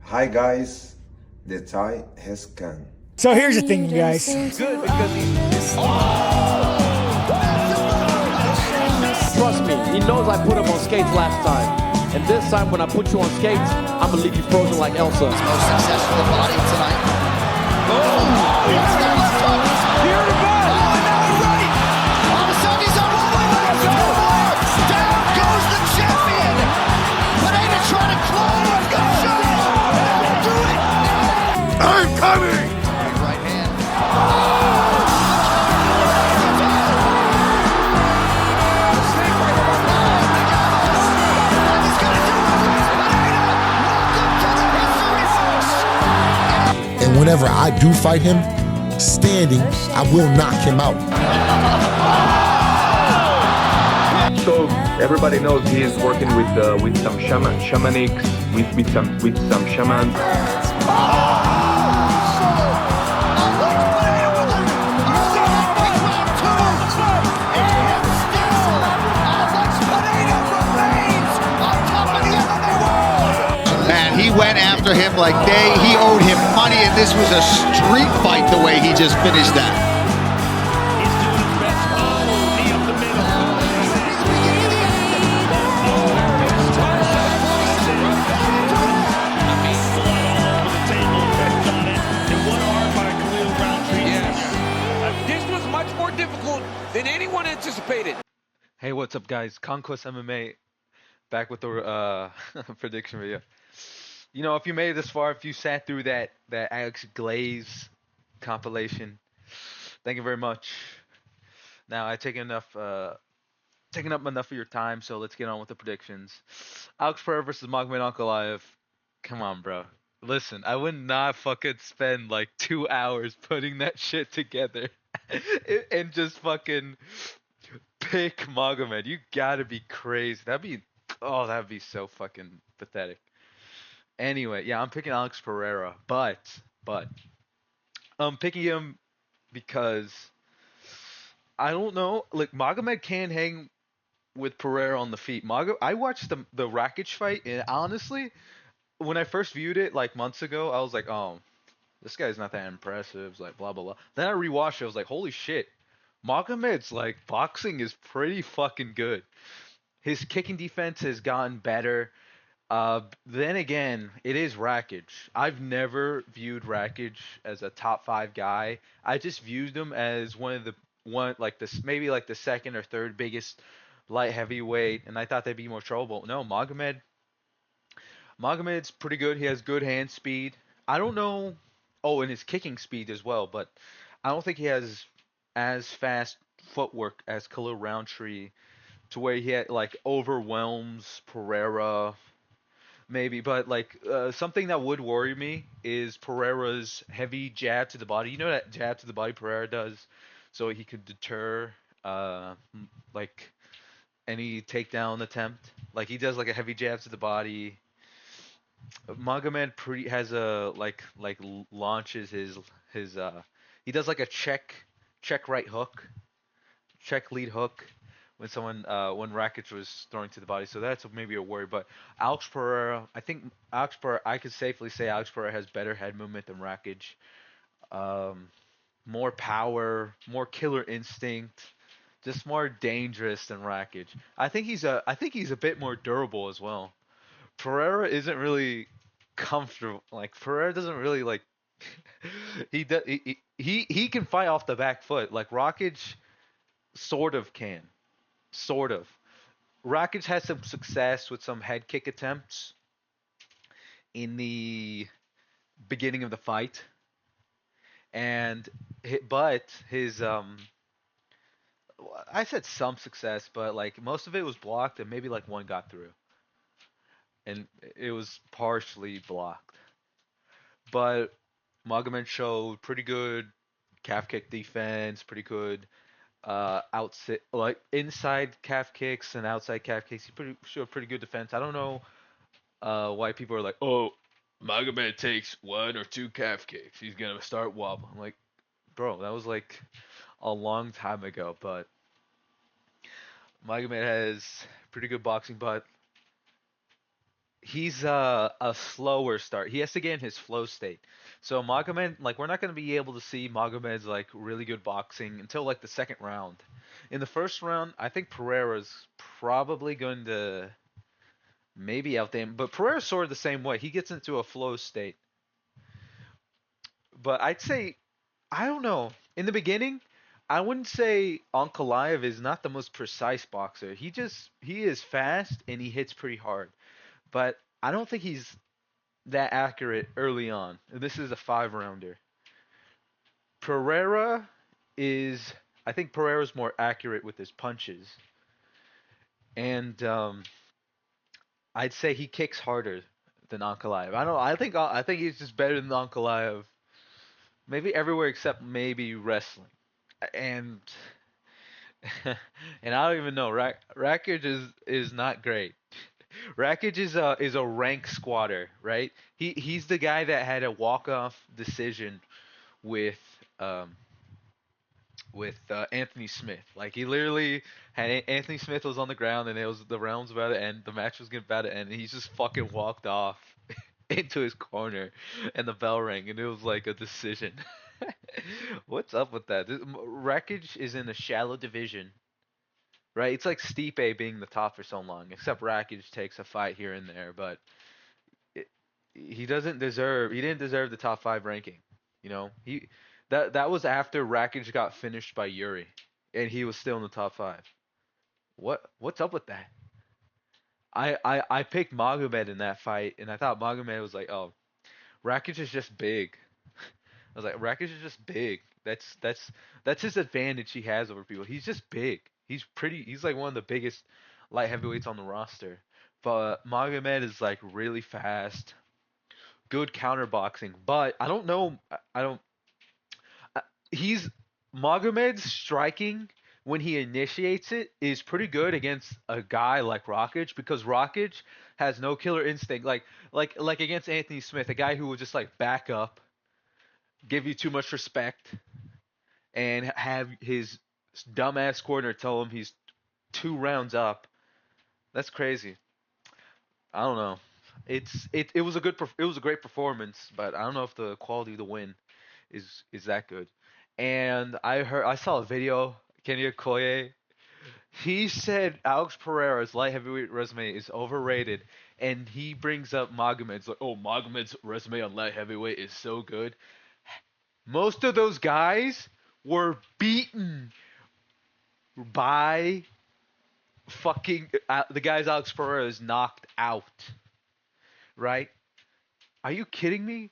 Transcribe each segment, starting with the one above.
Hi guys, the Thai has come. So here's the thing, you guys. Good because Trust me, he knows I put him on skates last time. And this time when I put you on skates, I'm gonna leave you frozen like Elsa. Most successful body tonight. here to go. All of a sudden he's on one left. Down goes the champion. Pereira trying to close. Got shot. Do it. I'm coming! Right hand. He's gonna do it. Pereira, welcome to the history books. And whenever I do fight him, standing, I will knock him out. So everybody knows he is working with some shamanics, with some shamans. Man, he went after him like he owed him money, and this was a street fight the way he just finished that. This was much more difficult than anyone anticipated. Hey, what's up, guys? Conquest MMA back with the prediction video. You know, if you made it this far, if you sat through that Alex Glaze compilation, thank you very much. Now I taken up enough of your time, so let's get on with the predictions. Alex Pereira versus Magomed Ankalaev. Come on, bro. Listen, I would not fucking spend like 2 hours putting that shit together and just fucking pick Magomed. You gotta be crazy. That'd be so fucking pathetic. Anyway, yeah, I'm picking Alex Pereira, but I'm picking him because I don't know. Like Magomed can hang with Pereira on the feet. I watched the Rakic fight, and honestly, when I first viewed it like months ago, I was like, oh, this guy's not that impressive. It's like blah blah blah. Then I rewatched it. I was like, holy shit, Magomed's like boxing is pretty fucking good. His kicking defense has gotten better. Then again, it is Rakic. I've never viewed Rakic as a top 5 guy. I just viewed him as one like this maybe like the second or third biggest light heavyweight, and I thought they'd be more trouble. No, Magomed's pretty good. He has good hand speed. I don't know. Oh, and his kicking speed as well, but I don't think he has as fast footwork as Khalil Roundtree to where he had, like overwhelms Pereira maybe. But like something that would worry me is Pereira's heavy jab to the body. You know that jab to the body Pereira does, so he could deter like any takedown attempt. Like he does like a heavy jab to the body. Magomed has a launches his he does like a check right hook, check lead hook when when Rakic was throwing to the body. So that's maybe a worry. But Alex Pereira, I could safely say Alex Pereira has better head movement than Rakic. More power, more killer instinct, just more dangerous than Rakic. I think he's a bit more durable as well. Pereira isn't really comfortable. Like Pereira doesn't really like. He can fight off the back foot. Like Rakic sort of can, sort of. Rakic had some success with some head kick attempts in the beginning of the fight, but his I said some success, but like most of it was blocked, and maybe like one got through, and it was partially blocked. But Magomed showed pretty good calf kick defense, pretty good outside like inside calf kicks and outside calf kicks. He showed pretty good defense. I don't know why people are like, oh, Magomed takes 1 or 2 calf kicks, he's gonna start wobbling. I'm like, bro, that was like a long time ago. But Magomed has pretty good boxing, but he's a slower start. He has to get in his flow state. So Magomed, like we're not going to be able to see Magomed's like really good boxing until like the second round. In the first round, I think Pereira's probably going to maybe out him, but Pereira's sort of the same way. He gets into a flow state. But I'd say I don't know. In the beginning, I wouldn't say Ankalaev is not the most precise boxer. He is fast and he hits pretty hard. But I don't think he's that accurate early on. This is a 5 rounder. Pereira is I think Pereira's more accurate with his punches. And I'd say he kicks harder than Ankalaev. I don't I think he's just better than Ankalaev. Maybe everywhere except maybe wrestling. And and I don't even know. Rakic is not great. Rakic is a rank squatter, right? He's the guy that had a walk-off decision with um Anthony Smith. Like he literally had Anthony Smith was on the ground and it was the round was about to end, the match was about to end, and he just fucking walked off into his corner, and the bell rang, and it was like a decision. What's up with that? Rakic is in a shallow division, right? It's like Stipe being the top for so long, except Rakic takes a fight here and there, but it, he didn't deserve the top 5 ranking. You know, that was after Rakic got finished by Yuri, and he was still in the top 5. What's up with that? I picked Magomed in that fight, and I thought Magomed was like, oh, Rakic is just big. I was like, Rakic is just big. That's his advantage he has over people. He's just big. He's like one of the biggest light heavyweights on the roster. But Magomed is like really fast, good counterboxing. But I don't know. I don't. He's Magomed's striking when he initiates it is pretty good against a guy like Rakic, because Rakic has no killer instinct. Like against Anthony Smith, a guy who will just like back up, give you too much respect, and have his dumbass corner tell him he's 2 rounds up. That's crazy. I don't know. It was a great performance, but I don't know if the quality of the win is that good. And I saw a video, Kenny Okoye. He said Alex Pereira's light heavyweight resume is overrated, and he brings up Magomed's like, oh, Magomed's resume on light heavyweight is so good. Most of those guys were beaten by fucking the guys Alex Pereira is knocked out. Right? Are you kidding me?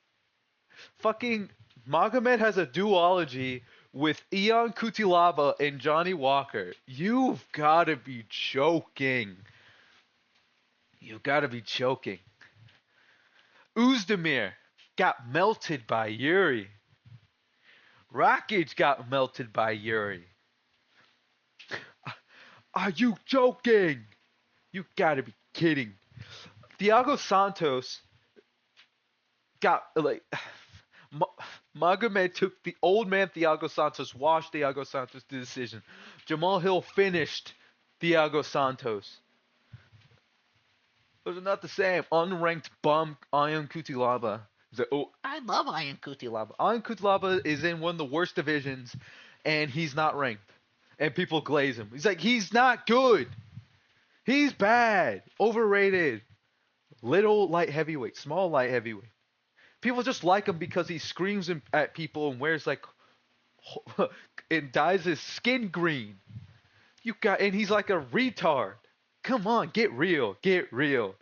Fucking Magomed has a duology with Ion Cutelaba and Johnny Walker. You've got to be joking. You've got to be joking. Uzdemir got melted by Yuri. Rakic got melted by Yuri. Are you joking? You got to be kidding. Thiago Santos got like Magomed took the old man Thiago Santos, washed Thiago Santos to decision. Jamal Hill finished Thiago Santos. Those are not the same. Unranked bum Ion Cutelaba. He's like, oh, I love Ion Cutelaba. Ion Cutelaba is in one of the worst divisions, and he's not ranked. And people glaze him. He's like, he's not good. He's bad. Overrated. Little light heavyweight. Small light heavyweight. People just like him because he screams at people and wears like and dyes his skin green. And he's like a retard. Come on, get real. Get real.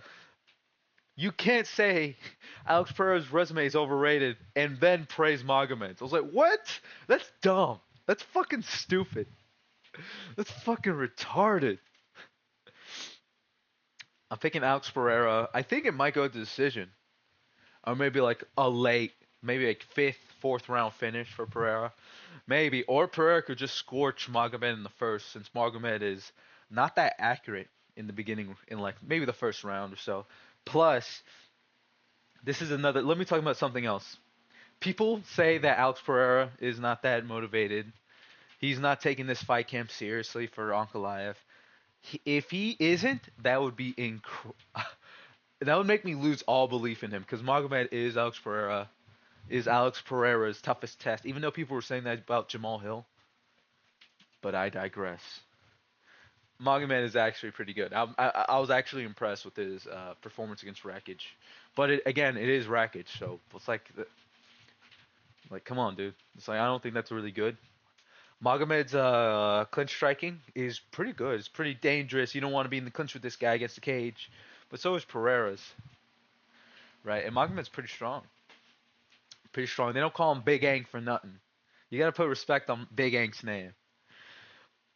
You can't say Alex Pereira's resume is overrated and then praise Magomed. I was like, what? That's dumb. That's fucking stupid. That's fucking retarded. I'm picking Alex Pereira. I think it might go to decision. Or maybe like a late, maybe like 5th, 4th round finish for Pereira. Maybe. Or Pereira could just scorch Magomed in the first, since Magomed is not that accurate in the beginning, in like maybe the first round or so. Plus, this is another, let me talk about something else. People say that Alex Pereira is not that motivated. He's not taking this fight camp seriously for Ankalaev. If he isn't, that would be that would make me lose all belief in him because Magomed is Alex Pereira's toughest test. Even though people were saying that about Jamal Hill, but I digress. Magomed is actually pretty good. I was actually impressed with his performance against Rakic, but again, it is Rakic, so it's like, come on, dude. It's like I don't think that's really good. Magomed's clinch striking is pretty good. It's pretty dangerous. You don't want to be in the clinch with this guy against the cage, but so is Pereira's, right? And Magomed's pretty strong. Pretty strong. They don't call him Big Ank for nothing. You gotta put respect on Big Ank's name.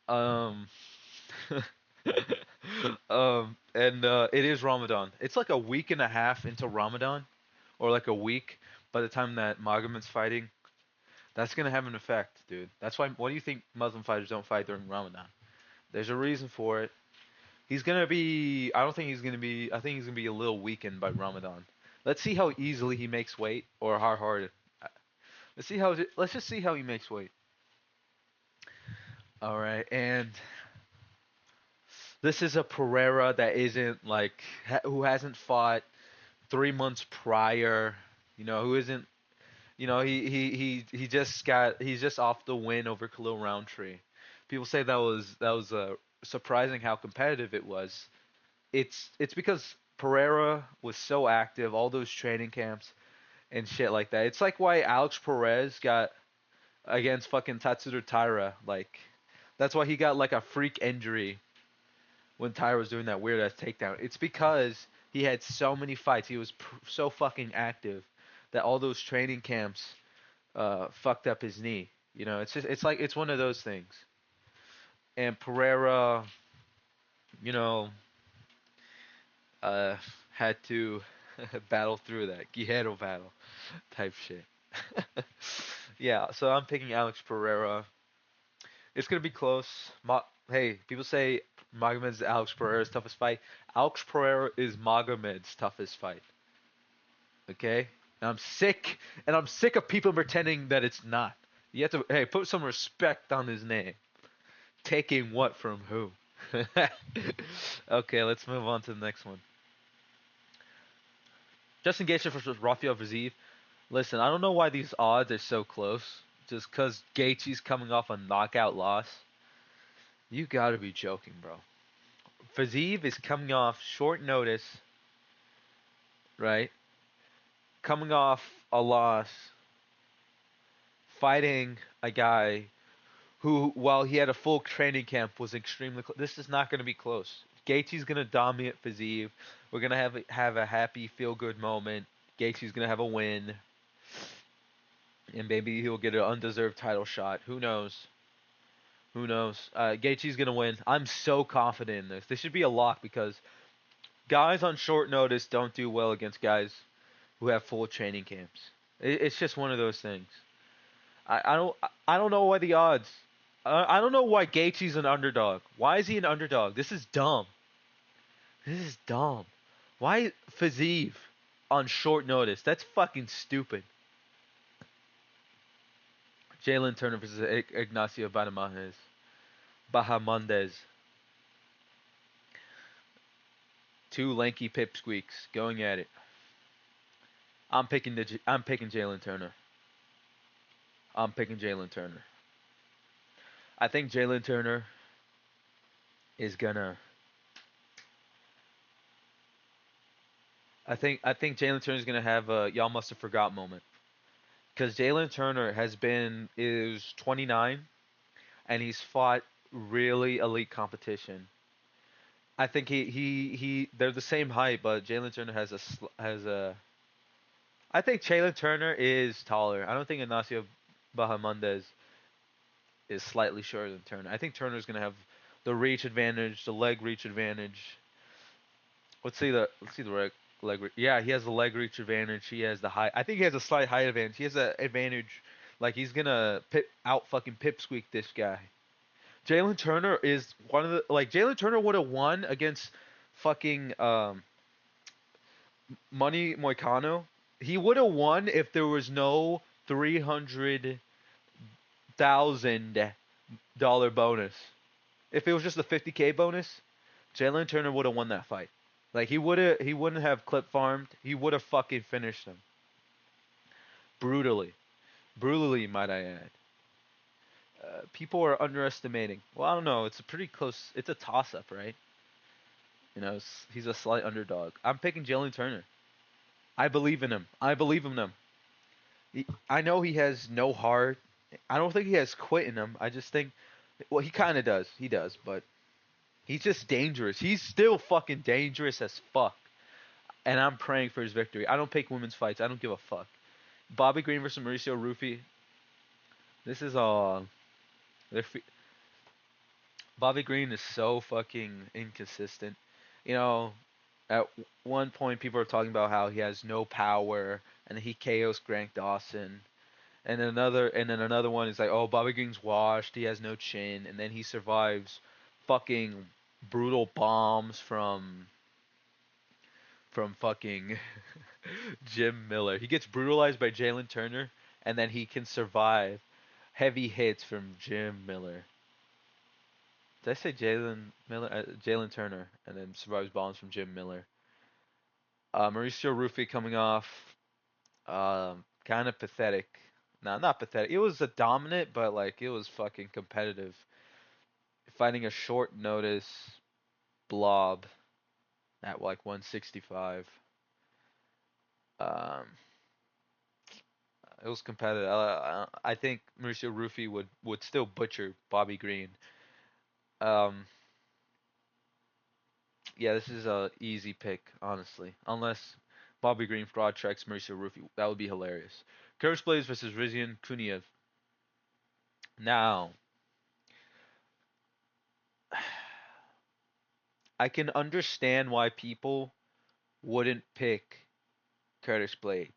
And it is Ramadan. It's like a week and a half into Ramadan, or like a week by the time that Magomed's fighting. That's gonna have an effect, dude. That's why. What do you think Muslim fighters don't fight during Ramadan? There's a reason for it. He's gonna be. I don't think he's gonna be. I think he's gonna be a little weakened by Ramadan. Let's see how easily he makes weight, or how hard. Let's see how. Let's just see how he makes weight. All right, and this is a Pereira that isn't like who hasn't fought 3 months prior. You know, who isn't. You know, he's just off the win over Khalil Roundtree. People say that was surprising how competitive it was. It's because Pereira was so active, all those training camps and shit like that. It's like why Alex Perez got against fucking Tatsuro Taira. Like that's why he got like a freak injury when Taira was doing that weird ass takedown. It's because he had so many fights. He was so fucking active that all those training camps fucked up his knee. You know, it's one of those things. And Pereira, you know, had to battle through that Guerrero battle type shit. Yeah, so I'm picking Alex Pereira. It's gonna be close. Hey, people say Magomed's Alex Pereira's toughest fight. Alex Pereira is Magomed's toughest fight. Okay? And I'm sick of people pretending that it's not. You have to, put some respect on his name. Taking what from who? Okay, let's move on to the next one. Justin Gaethje versus Ruffy Fiziev. Listen, I don't know why these odds are so close. Just because Gaethje's coming off a knockout loss. You gotta be joking, bro. Fiziev is coming off short notice, right? Coming off a loss, fighting a guy who, while he had a full training camp, was extremely close. This is not going to be close. Gaethje's going to dominate Fiziev. We're going to have a happy, feel-good moment. Gaethje's going to have a win. And maybe he'll get an undeserved title shot. Who knows? Who knows? Gaethje's going to win. I'm so confident in this. This should be a lock because guys on short notice don't do well against guys who have full training camps. It's just one of those things. I don't know why the odds. I don't know why Gaethje's an underdog. Why is he an underdog? This is dumb. This is dumb. Why Fiziev on short notice? That's fucking stupid. Jalen Turner versus Ignacio Bahamondes. Two lanky pipsqueaks going at it. I'm picking Jalen Turner. I'm picking Jalen Turner. I think Jalen Turner is gonna. I think Jalen Turner is gonna have a y'all must have forgot moment, because Jalen Turner is 29, and he's fought really elite competition. I think they're the same height, but Jalen Turner has a. I think Jalen Turner is taller. I don't think Ignacio Bahamondes is slightly shorter than Turner. I think Turner's going to have the reach advantage, the leg reach advantage. Let's see the leg reach. Yeah, he has the leg reach advantage. He has the height. I think he has a slight height advantage. He has an advantage. Like, he's going to fucking pipsqueak this guy. Jalen Turner is one of the... Like, Jalen Turner would have won against fucking Money Moicano. He would have won if there was no $300,000 bonus. If it was just a $50K bonus, Jalen Turner would have won that fight. Like he wouldn't have clip farmed. He would have fucking finished him brutally, brutally, might I add. People are underestimating. Well, I don't know. It's a pretty close. It's a toss up, right? You know, he's a slight underdog. I'm picking Jalen Turner. I believe in him. I believe in him. I know he has no heart. I don't think he has quit in him. I just think, well, he kind of does. He does, but he's just dangerous. He's still fucking dangerous as fuck. And I'm praying for his victory. I don't pick women's fights. I don't give a fuck. Bobby Green versus Mauricio Ruffy. This is all. Bobby Green is so fucking inconsistent. You know, at one point people are talking about how he has no power and he KOs Grant Dawson. And then another one is like, oh, Bobby Green's washed, he has no chin, and then he survives fucking brutal bombs from fucking Jim Miller. He gets brutalized by Jalen Turner, and then he can survive heavy hits from Jim Miller. Did I say Jalen Miller? Jalen Turner, and then survives bombs from Jim Miller. Mauricio Ruffy coming off, kind of pathetic. No, not pathetic. It was a dominant, but like it was fucking competitive. Fighting a short notice blob at like 165. Um, it was competitive. I think Mauricio Ruffy would still butcher Bobby Green. Um, yeah, this is a easy pick, honestly. Unless Bobby Green fraud tracks Mauricio Ruffy, that would be hilarious. Curse Blaydes versus Rizian Kuniev. Now, I can understand why people wouldn't pick Curtis Blaydes,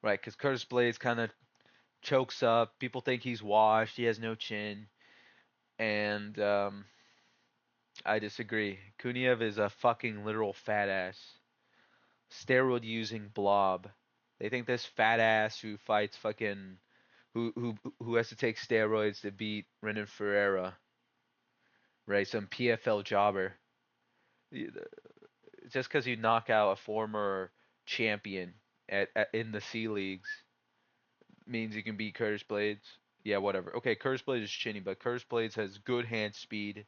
right? Because Curtis Blaydes kind of chokes up. People think he's washed. He has no chin, and I disagree. Kuniev is a fucking literal fat ass, steroid using blob. They think this fat ass who fights fucking who has to take steroids to beat Renan Ferreira, right? Some PFL jobber. Just because you knock out a former champion in the C leagues means you can beat Curtis Blaydes. Yeah, whatever. Okay, Curtis Blaydes is chinny, but Curtis Blaydes has good hand speed,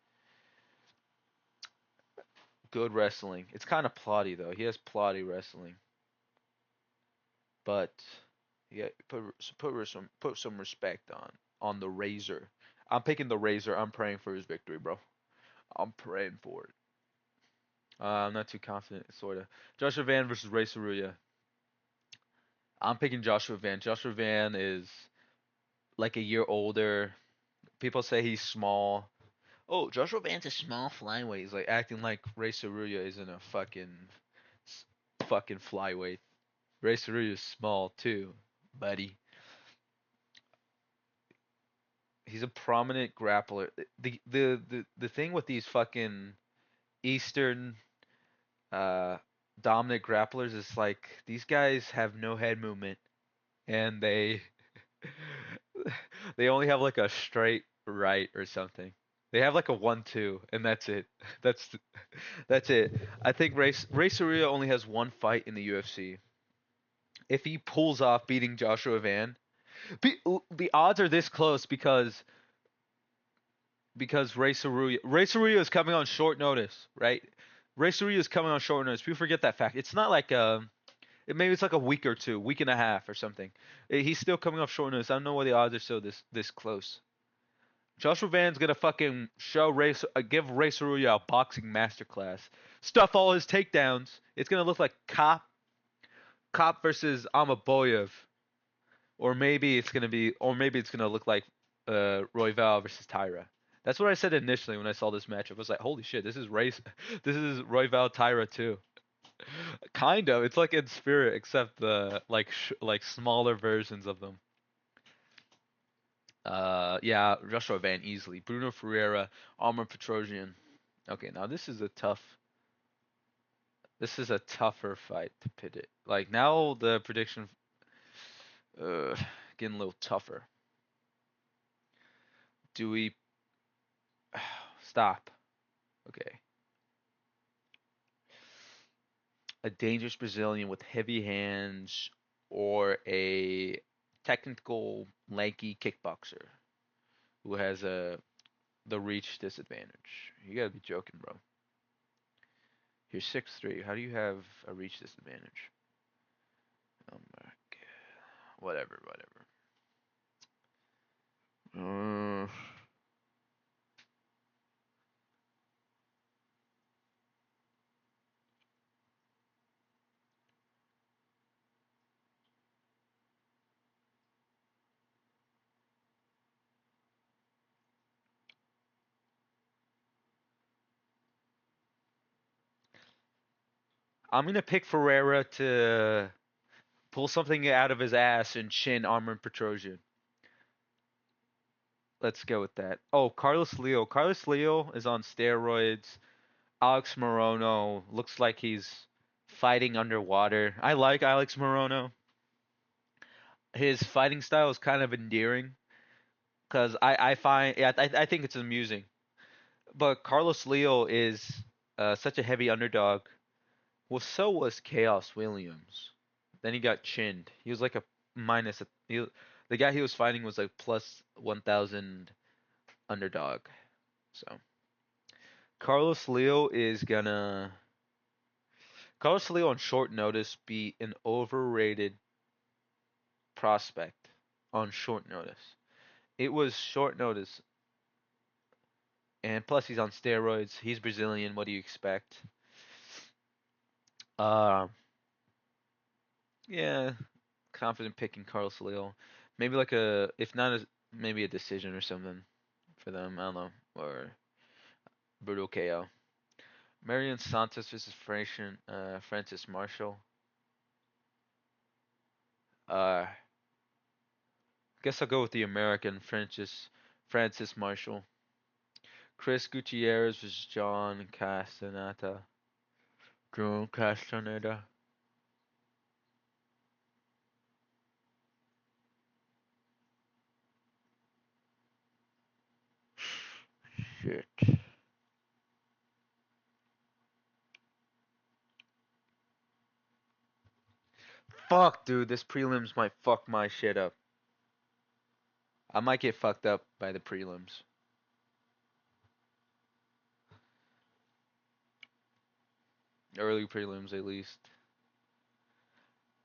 good wrestling. It's kind of plotty though. He has plotty wrestling, but yeah, put some respect on the Razor. I'm picking the Razor. I'm praying for his victory, bro. I'm praying for it. I'm not too confident, sort of. Joshua Van versus Ray Tsuruya. I'm picking Joshua Van. Joshua Van is like a year older. People say he's small. Oh, Joshua Van's a small flyweight. He's like acting like Ray Tsuruya isn't a fucking flyweight. Ray Tsuruya is small too, buddy. He's a prominent grappler. The thing with these fucking Eastern dominant grapplers is like these guys have no head movement and they only have like a straight right or something. They have like a 1-2 and that's it. That's that's it. I think Ray Tsuruya only has one fight in the UFC. If he pulls off beating Joshua Van, the odds are this close because Ray Tsuruya is coming on short notice, right? Ray Tsuruya is coming on short notice. People forget that fact. It's not like maybe it's like a week or two, week and a half or something. He's still coming off short notice. I don't know why the odds are so this close. Joshua Van's gonna fucking give Ray Tsuruya a boxing masterclass. Stuff all his takedowns. It's gonna look like Cop versus Amaboyev, or maybe it's gonna look like Royval versus Tyra. That's what I said initially when I saw this matchup. I was like, holy shit, this is Royval Tyra too. Kind of. It's like in spirit, except the like smaller versions of them. Yeah, Joshua Van easily. Bruno Ferreira, Armor Petrosyan. Okay, now this is a tougher fight to pit it. Like now the prediction, getting a little tougher. Do we stop? Okay. a dangerous Brazilian with heavy hands or a technical lanky kickboxer who has the reach disadvantage? You gotta be joking, bro. You're 6'3". How do you have a reach disadvantage? Oh my god. Whatever. I'm gonna pick Ferreira to pull something out of his ass and chin Armin Petrosyan. Let's go with that. Oh, Carlos Leo. Carlos Leo is on steroids. Alex Morono looks like he's fighting underwater. I like Alex Morono. His fighting style is kind of endearing because I find yeah, I think it's amusing. But Carlos Leo is such a heavy underdog. Well, so was Chaos Williams. Then he got chinned. He was like a minus. The guy he was fighting was like plus 1,000 underdog. So Carlos Leo is gonna. Carlos Leo on short notice be an overrated prospect on short notice. It was short notice, and plus he's on steroids. He's Brazilian. What do you expect? Uh, yeah, confident picking Carlos Leo. Maybe like if not maybe a decision or something for them. I don't know, or brutal KO. Marion Santos versus Francis Marshall. Guess I'll go with the American Francis Marshall. Chris Gutierrez versus John Castaneda. John Castaneda. Shit. Fuck, dude, this prelims might fuck my shit up. I might get fucked up by the prelims. Early prelims, at least.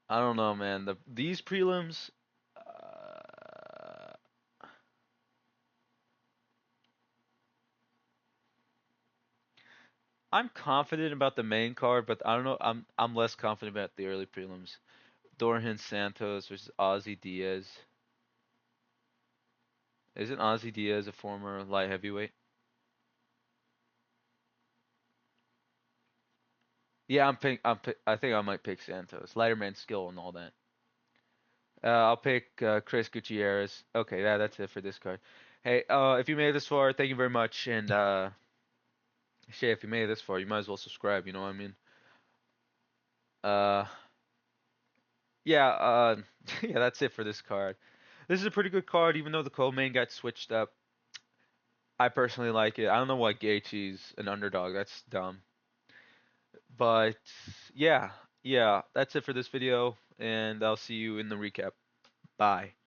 I don't know, man. These prelims. I'm confident about the main card, but I don't know. I'm less confident about the early prelims. Dorhan Santos versus Ozzy Diaz. Isn't Ozzy Diaz a former light heavyweight? Yeah, I think I might pick Santos. Lighter man skill and all that. I'll pick Chris Gutierrez. Okay, that's it for this card. Hey, if you made it this far, thank you very much. And shit, if you made it this far, you might as well subscribe. You know what I mean? Uh, yeah. Yeah, that's it for this card. This is a pretty good card, even though the co-main got switched up. I personally like it. I don't know why Gaethje's an underdog. That's dumb. But yeah, that's it for this video, and I'll see you in the recap. Bye.